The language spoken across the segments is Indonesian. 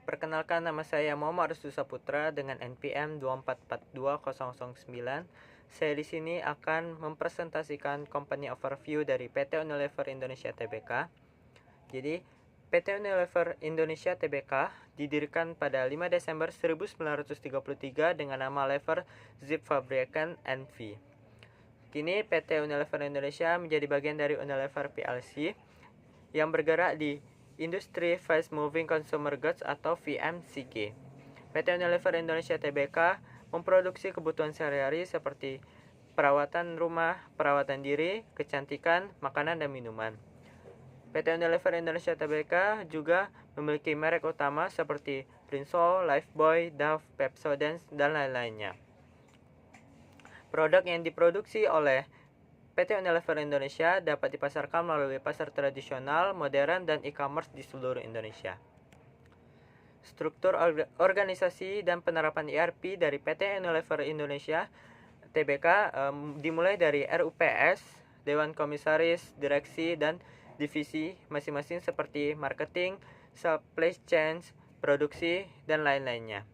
Perkenalkan, nama saya Muhammad Arsu Saputra dengan NPM 2442009. Saya di sini akan mempresentasikan company overview dari PT Unilever Indonesia Tbk. Jadi, PT Unilever Indonesia Tbk didirikan pada 5 Desember 1933 dengan nama Lever Zip Fabricant N.V. Kini PT Unilever Indonesia menjadi bagian dari Unilever PLC yang bergerak di Industri Fast Moving Consumer Goods atau VMCG. PT Unilever Indonesia Tbk memproduksi kebutuhan sehari-hari seperti perawatan rumah, perawatan diri, kecantikan, makanan, dan minuman. PT Unilever Indonesia Tbk juga memiliki merek utama seperti Rinso, Lifebuoy, Dove, Pepsodent, dan lain-lainnya. Produk yang diproduksi oleh PT Unilever Indonesia dapat dipasarkan melalui pasar tradisional, modern, dan e-commerce di seluruh Indonesia. Struktur organisasi dan penerapan ERP dari PT Unilever Indonesia Tbk dimulai dari RUPS, Dewan Komisaris, Direksi, dan divisi masing-masing seperti marketing, supply chain, produksi, dan lain-lainnya.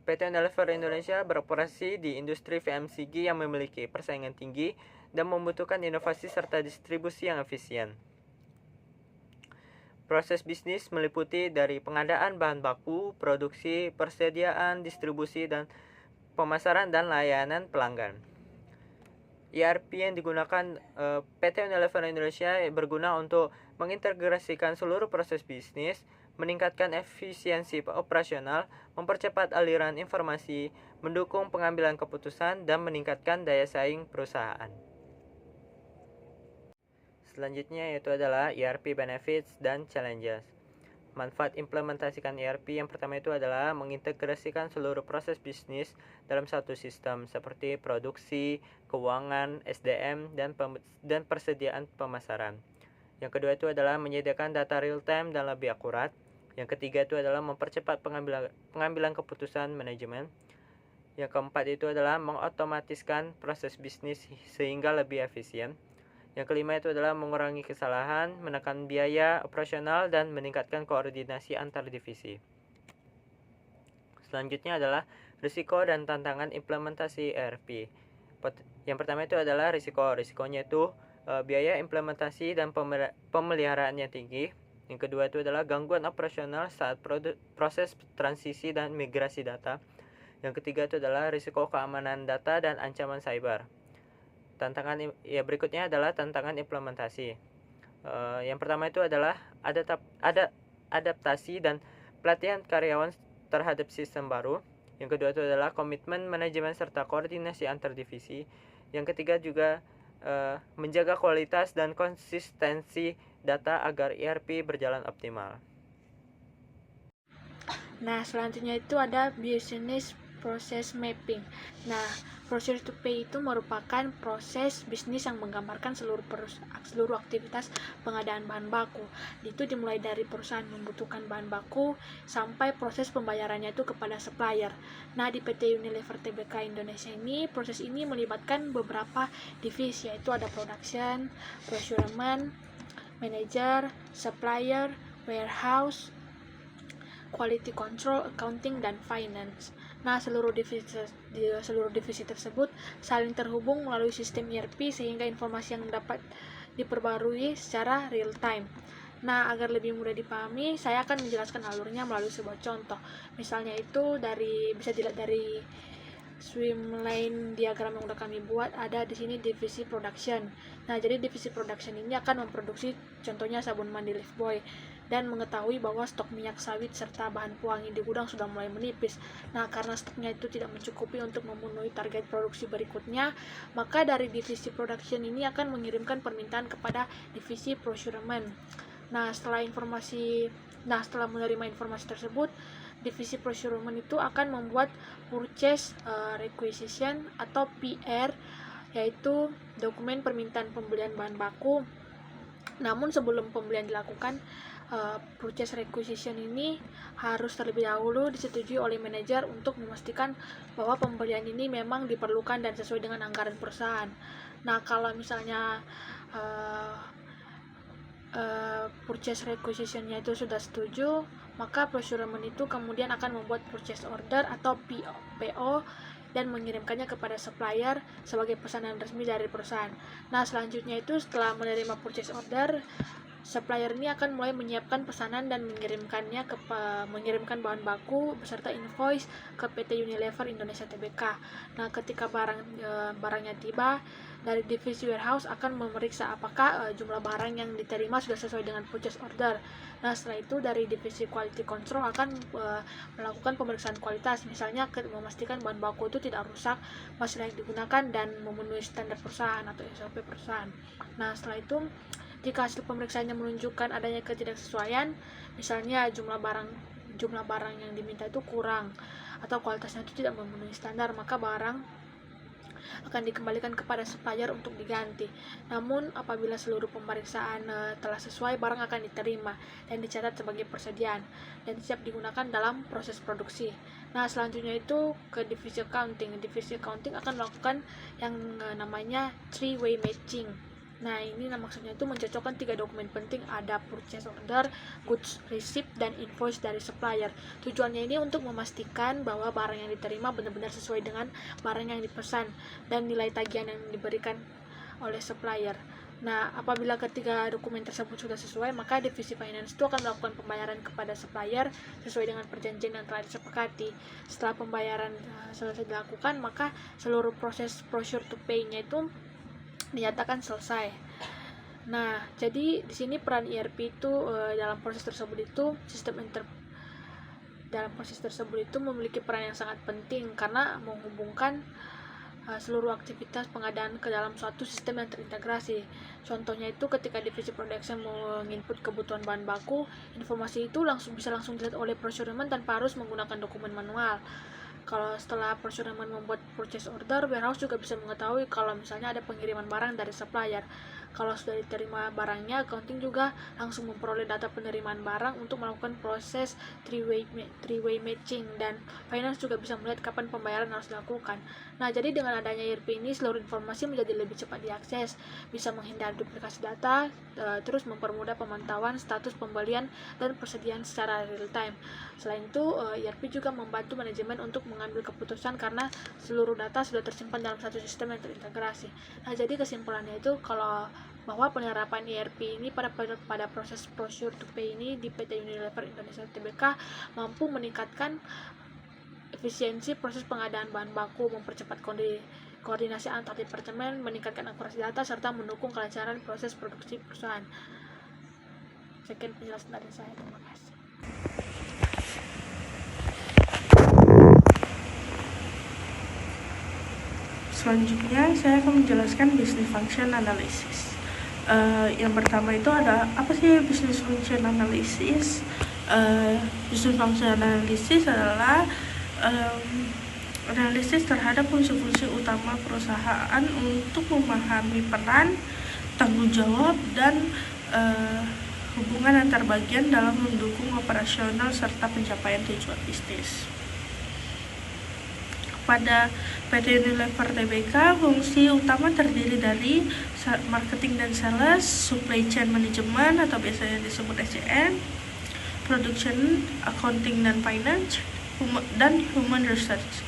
PT Unilever Indonesia beroperasi di industri VMCG yang memiliki persaingan tinggi dan membutuhkan inovasi serta distribusi yang efisien. Proses bisnis meliputi dari pengadaan bahan baku, produksi, persediaan, distribusi, dan pemasaran dan layanan pelanggan. ERP yang digunakan PT Unilever Indonesia berguna untuk mengintegrasikan seluruh proses bisnis, meningkatkan efisiensi operasional, mempercepat aliran informasi, mendukung pengambilan keputusan, dan meningkatkan daya saing perusahaan. Selanjutnya yaitu adalah ERP benefits dan challenges. Manfaat implementasikan ERP yang pertama itu adalah mengintegrasikan seluruh proses bisnis dalam satu sistem seperti produksi, keuangan, SDM, dan persediaan pemasaran. Yang kedua itu adalah menyediakan data real time dan lebih akurat. Yang ketiga itu adalah mempercepat pengambilan keputusan manajemen. Yang keempat itu adalah mengotomatiskan proses bisnis sehingga lebih efisien. Yang kelima itu adalah mengurangi kesalahan, menekan biaya operasional, dan meningkatkan koordinasi antar divisi. Selanjutnya adalah risiko dan tantangan implementasi ERP. Yang pertama itu adalah risiko. Risikonya itu biaya implementasi dan pemeliharaannya tinggi. Yang kedua itu adalah gangguan operasional saat proses transisi dan migrasi data. Yang ketiga itu adalah risiko keamanan data dan ancaman cyber. Berikutnya adalah tantangan implementasi. Yang pertama itu adalah adaptasi dan pelatihan karyawan terhadap sistem baru. Yang kedua itu adalah komitmen manajemen serta koordinasi antar divisi. Yang ketiga juga menjaga kualitas dan konsistensi data agar ERP berjalan optimal. Nah, selanjutnya itu ada business process mapping. Nah, process to pay itu merupakan proses bisnis yang menggambarkan seluruh aktivitas pengadaan bahan baku. Itu dimulai dari perusahaan membutuhkan bahan baku sampai proses pembayarannya itu kepada supplier. Nah, di PT Unilever Tbk Indonesia ini, proses ini melibatkan beberapa divisi, yaitu ada production, procurement, manager, supplier, warehouse, quality control, accounting, dan finance. Nah, seluruh divisi tersebut saling terhubung melalui sistem ERP sehingga informasi yang dapat diperbarui secara real time. Nah, agar lebih mudah dipahami, saya akan menjelaskan alurnya melalui sebuah contoh. Misalnya itu bisa dilihat dari swimline diagram yang udah kami buat. Ada di sini divisi production. Nah, jadi divisi production ini akan memproduksi contohnya sabun mandi Lifebuoy dan mengetahui bahwa stok minyak sawit serta bahan pewangi di gudang sudah mulai menipis. Nah, karena stoknya itu tidak mencukupi untuk memenuhi target produksi berikutnya, maka dari divisi production ini akan mengirimkan permintaan kepada divisi procurement. Nah, setelah menerima informasi tersebut, divisi procurement itu akan membuat purchase requisition atau PR, yaitu dokumen permintaan pembelian bahan baku. Namun sebelum pembelian dilakukan, purchase requisition ini harus terlebih dahulu disetujui oleh manajer untuk memastikan bahwa pembelian ini memang diperlukan dan sesuai dengan anggaran perusahaan. Nah, kalau misalnya purchase requisition-nya itu sudah setuju, maka procurement itu kemudian akan membuat purchase order atau PO dan mengirimkannya kepada supplier sebagai pesanan resmi dari perusahaan. Nah, selanjutnya itu setelah menerima purchase order, supplier ini akan mulai menyiapkan pesanan dan mengirimkan bahan baku beserta invoice ke PT Unilever Indonesia Tbk. Nah, ketika barangnya tiba, dari divisi warehouse akan memeriksa apakah jumlah barang yang diterima sudah sesuai dengan purchase order. Nah, setelah itu dari divisi quality control akan melakukan pemeriksaan kualitas, misalnya memastikan bahan baku itu tidak rusak, masih layak digunakan, dan memenuhi standar perusahaan atau SOP perusahaan. Nah, setelah itu jika hasil pemeriksaannya menunjukkan adanya ketidaksesuaian, misalnya jumlah barang yang diminta itu kurang atau kualitasnya itu tidak memenuhi standar, maka barang akan dikembalikan kepada supplier untuk diganti. Namun apabila seluruh pemeriksaan telah sesuai, barang akan diterima dan dicatat sebagai persediaan dan siap digunakan dalam proses produksi. Nah, selanjutnya itu ke divisi accounting. Divisi accounting akan melakukan yang namanya three-way matching. Nah, ini maksudnya itu mencocokkan 3 dokumen penting, ada purchase order, goods receipt, dan invoice dari supplier. Tujuannya ini untuk memastikan bahwa barang yang diterima benar-benar sesuai dengan barang yang dipesan dan nilai tagihan yang diberikan oleh supplier. Nah, apabila ketiga dokumen tersebut sudah sesuai, maka divisi finance itu akan melakukan pembayaran kepada supplier sesuai dengan perjanjian yang telah disepakati. Setelah pembayaran selesai dilakukan, maka seluruh proses procure to pay-nya itu dinyatakan selesai. Nah, jadi di sini peran ERP itu dalam proses tersebut itu memiliki peran yang sangat penting karena menghubungkan seluruh aktivitas pengadaan ke dalam suatu sistem yang terintegrasi. Contohnya itu ketika divisi production menginput kebutuhan bahan baku, informasi itu bisa langsung dilihat oleh procurement tanpa harus menggunakan dokumen manual. Kalau setelah procurement membuat purchase order, warehouse juga bisa mengetahui kalau misalnya ada pengiriman barang dari supplier. Kalau sudah diterima barangnya, accounting juga langsung memperoleh data penerimaan barang untuk melakukan proses three-way matching, dan finance juga bisa melihat kapan pembayaran harus dilakukan. Nah, jadi dengan adanya ERP ini, seluruh informasi menjadi lebih cepat diakses, bisa menghindari duplikasi data, terus mempermudah pemantauan status pembelian dan persediaan secara real time. Selain itu, ERP juga membantu manajemen untuk mengambil keputusan karena seluruh data sudah tersimpan dalam satu sistem yang terintegrasi. Nah, jadi kesimpulannya itu bahwa penerapan ERP ini pada proses procure to pay ini di PT Unilever Indonesia Tbk mampu meningkatkan efisiensi proses pengadaan bahan baku, mempercepat koordinasi antar departemen, meningkatkan akurasi data, serta mendukung kelancaran proses produksi perusahaan. Sekian penjelasan dari saya, terima kasih. Selanjutnya saya akan menjelaskan business function analysis. Yang pertama itu ada apa sih business function analysis? Business function analysis adalah analisis terhadap fungsi-fungsi utama perusahaan untuk memahami peran, tanggung jawab, dan hubungan antar bagian dalam mendukung operasional serta pencapaian tujuan bisnis. Pada PT Unilever Tbk, fungsi utama terdiri dari marketing dan sales, supply chain management atau biasanya disebut SCM, production, accounting dan finance, dan human research.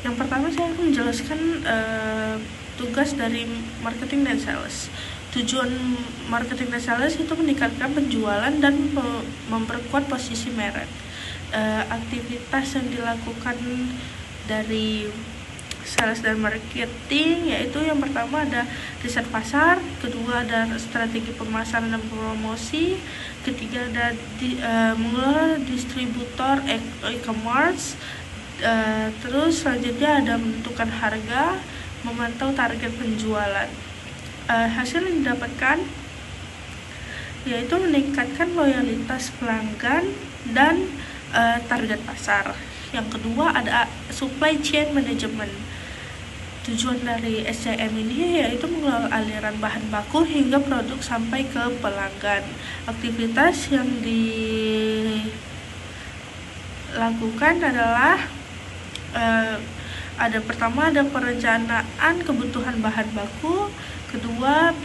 Yang pertama saya akan menjelaskan tugas dari marketing dan sales. Tujuan marketing dan sales itu meningkatkan penjualan dan memperkuat posisi merek. Aktivitas yang dilakukan dari sales dan marketing yaitu yang pertama ada riset pasar, kedua ada strategi pemasaran dan promosi, ketiga ada mengelola distributor e-commerce, terus selanjutnya ada menentukan harga, memantau target penjualan. Hasil yang didapatkan yaitu meningkatkan loyalitas pelanggan dan target pasar. Yang kedua ada supply chain management. Tujuan dari SCM ini yaitu mengelola aliran bahan baku hingga produk sampai ke pelanggan. Aktivitas yang dilakukan adalah pertama ada perencanaan kebutuhan bahan baku, kedua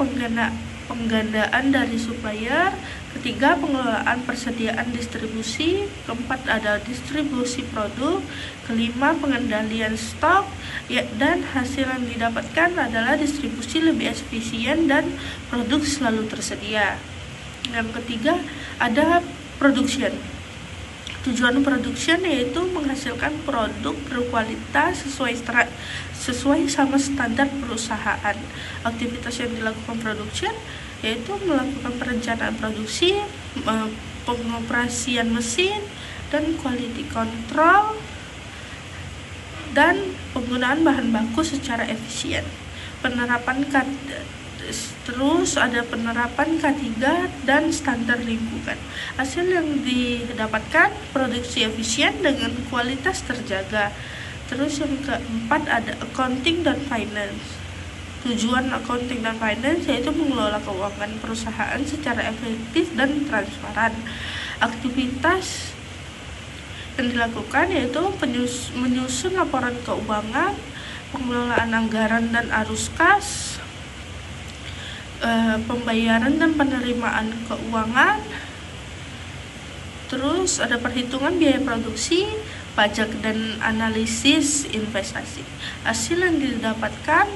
penggandaan dari supplier. Ketiga, pengelolaan persediaan distribusi. Keempat, ada distribusi produk. Kelima, pengendalian stok. Dan hasil yang didapatkan adalah distribusi lebih efisien dan produk selalu tersedia. Yang ketiga, ada production. Tujuan production yaitu menghasilkan produk berkualitas sesuai sama standar perusahaan. Aktivitas yang dilakukan production yaitu melakukan perencanaan produksi, pengoperasian mesin, dan quality control, dan penggunaan bahan baku secara efisien. Terus ada penerapan K3 dan standar lingkungan. Hasil yang didapatkan produksi efisien dengan kualitas terjaga. Terus yang keempat ada accounting dan finance. Tujuan accounting dan finance yaitu mengelola keuangan perusahaan secara efektif dan transparan. Aktivitas yang dilakukan yaitu menyusun laporan keuangan, pengelolaan anggaran dan arus kas, pembayaran dan penerimaan keuangan. Terus ada perhitungan biaya produksi, pajak, dan analisis investasi. Hasil yang didapatkan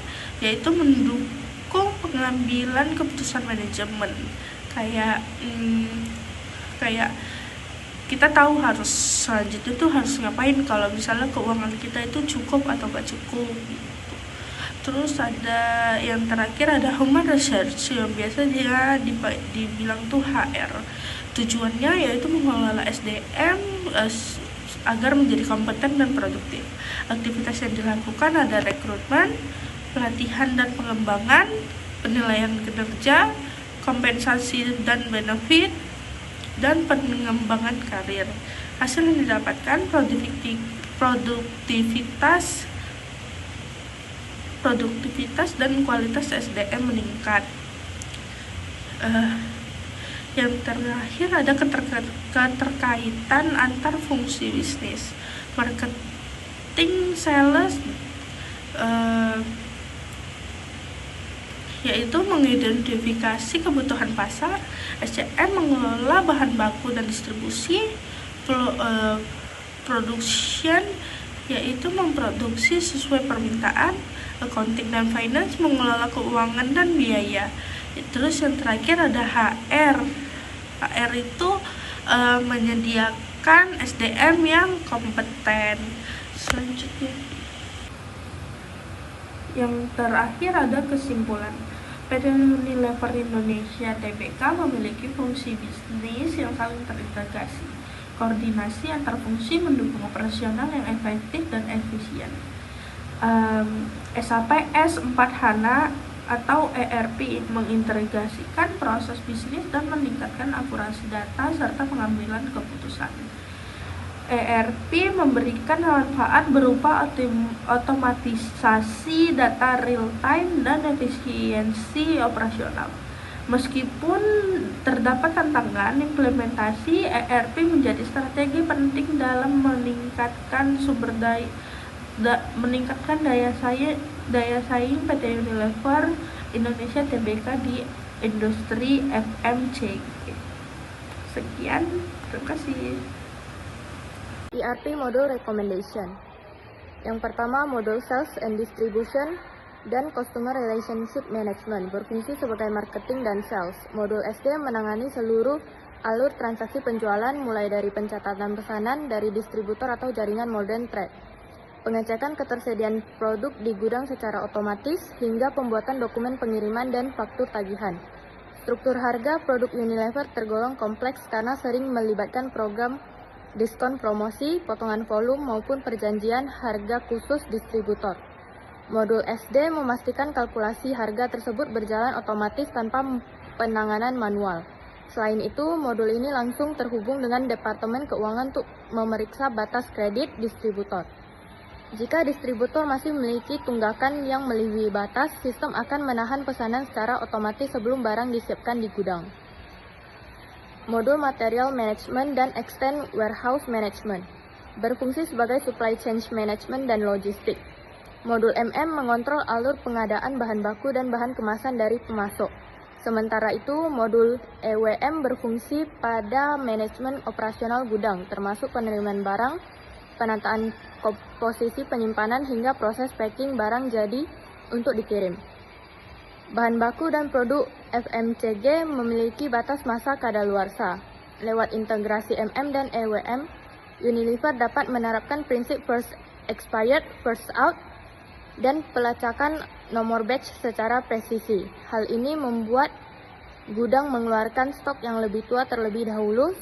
yaitu mendukung pengambilan keputusan manajemen. Kayak kita tahu harus selanjutnya tuh harus ngapain kalau misalnya keuangan kita itu cukup atau gak cukup gitu. Terus ada yang terakhir ada human research yang biasa dia dibilang tuh HR. Tujuannya yaitu mengelola SDM agar menjadi kompeten dan produktif. Aktivitas yang dilakukan ada rekrutmen, pelatihan dan pengembangan, penilaian kinerja, kompensasi dan benefit, dan pengembangan karir. Hasil yang didapatkan produktivitas dan kualitas SDM meningkat. Yang terakhir ada keterkaitan antar fungsi bisnis. Marketing, sales, yaitu mengidentifikasi kebutuhan pasar. SCM mengelola bahan baku dan distribusi. Production yaitu memproduksi sesuai permintaan. Accounting dan finance mengelola keuangan dan biaya. Terus yang terakhir ada HR. HR itu menyediakan SDM yang kompeten. Selanjutnya, yang terakhir ada kesimpulan. PT Unilever Indonesia Tbk memiliki fungsi bisnis yang saling terintegrasi. Koordinasi antar fungsi mendukung operasional yang efektif dan efisien. SAP S/4HANA atau ERP mengintegrasikan proses bisnis dan meningkatkan akurasi data serta pengambilan keputusan. ERP memberikan manfaat berupa otomatisasi data real-time dan efisiensi operasional. Meskipun terdapat tantangan implementasi, ERP menjadi strategi penting dalam meningkatkan daya saing PT Unilever Indonesia Tbk di industri FMCG. Sekian, terima kasih. ERP Module Recommendation. Yang pertama, modul Sales and Distribution dan Customer Relationship Management berfungsi sebagai marketing dan sales. Modul SD menangani seluruh alur transaksi penjualan mulai dari pencatatan pesanan dari distributor atau jaringan modern trade, pengecekan ketersediaan produk di gudang secara otomatis, hingga pembuatan dokumen pengiriman dan faktur tagihan. Struktur harga produk Unilever tergolong kompleks karena sering melibatkan program diskon promosi, potongan volume, maupun perjanjian harga khusus distributor. Modul SD memastikan kalkulasi harga tersebut berjalan otomatis tanpa penanganan manual. Selain itu, modul ini langsung terhubung dengan Departemen Keuangan untuk memeriksa batas kredit distributor. Jika distributor masih memiliki tunggakan yang melebihi batas, sistem akan menahan pesanan secara otomatis sebelum barang disiapkan di gudang. Modul Material Management dan Extend Warehouse Management berfungsi sebagai Supply Chain Management dan Logistik. Modul MM mengontrol alur pengadaan bahan baku dan bahan kemasan dari pemasok. Sementara itu, modul EWM berfungsi pada manajemen operasional gudang, termasuk penerimaan barang, penataan komposisi penyimpanan, hingga proses packing barang jadi untuk dikirim. Bahan baku dan produk FMCG memiliki batas masa kadaluarsa. Lewat integrasi MM dan EWM, Unilever dapat menerapkan prinsip first expired, first out, dan pelacakan nomor batch secara presisi. Hal ini membuat gudang mengeluarkan stok yang lebih tua terlebih dahulu,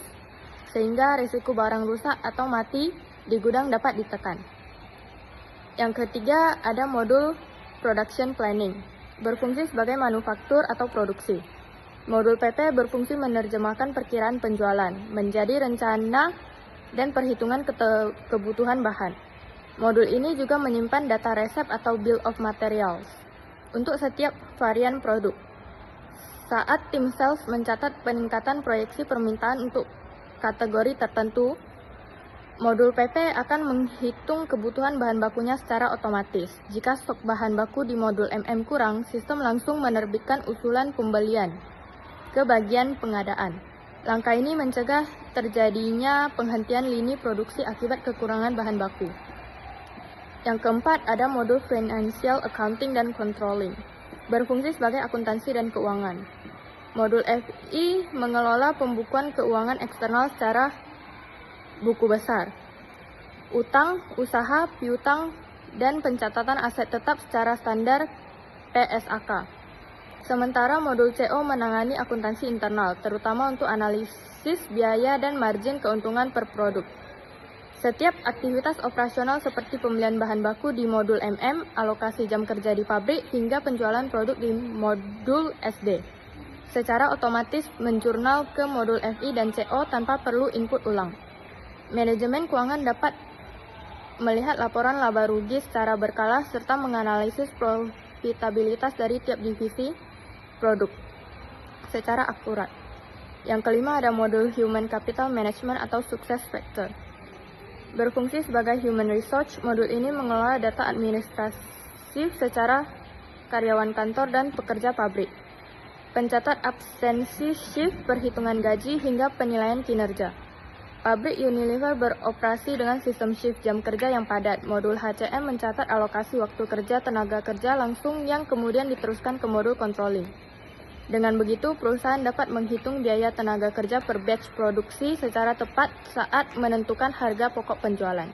sehingga risiko barang rusak atau mati di gudang dapat ditekan. Yang ketiga, ada modul production planning, berfungsi sebagai manufaktur atau produksi. Modul PP berfungsi menerjemahkan perkiraan penjualan menjadi rencana dan perhitungan kebutuhan bahan. Modul ini juga menyimpan data resep atau bill of materials untuk setiap varian produk. Saat tim sales mencatat peningkatan proyeksi permintaan untuk kategori tertentu, modul PP akan menghitung kebutuhan bahan bakunya secara otomatis. Jika stok bahan baku di modul MM kurang, sistem langsung menerbitkan usulan pembelian ke bagian pengadaan. Langkah ini mencegah terjadinya penghentian lini produksi akibat kekurangan bahan baku. Yang keempat, ada modul Financial Accounting dan Controlling, berfungsi sebagai akuntansi dan keuangan. Modul FI mengelola pembukuan keuangan eksternal secara buku besar, utang, usaha, piutang, dan pencatatan aset tetap secara standar PSAK. Sementara modul CO menangani akuntansi internal, terutama untuk analisis biaya dan margin keuntungan per produk. Setiap aktivitas operasional seperti pembelian bahan baku di modul MM, alokasi jam kerja di pabrik, hingga penjualan produk di modul SD, secara otomatis menjurnal ke modul FI dan CO tanpa perlu input ulang. Manajemen keuangan dapat melihat laporan laba rugi secara berkala serta menganalisis profitabilitas dari tiap divisi produk secara akurat. Yang kelima, ada modul Human Capital Management atau Success Factor. Berfungsi sebagai human resource, modul ini mengelola data administratif secara karyawan kantor dan pekerja pabrik, pencatat absensi shift, perhitungan gaji, hingga penilaian kinerja. Pabrik Unilever beroperasi dengan sistem shift jam kerja yang padat. Modul HCM mencatat alokasi waktu kerja tenaga kerja langsung yang kemudian diteruskan ke modul controlling. Dengan begitu, perusahaan dapat menghitung biaya tenaga kerja per batch produksi secara tepat saat menentukan harga pokok penjualan.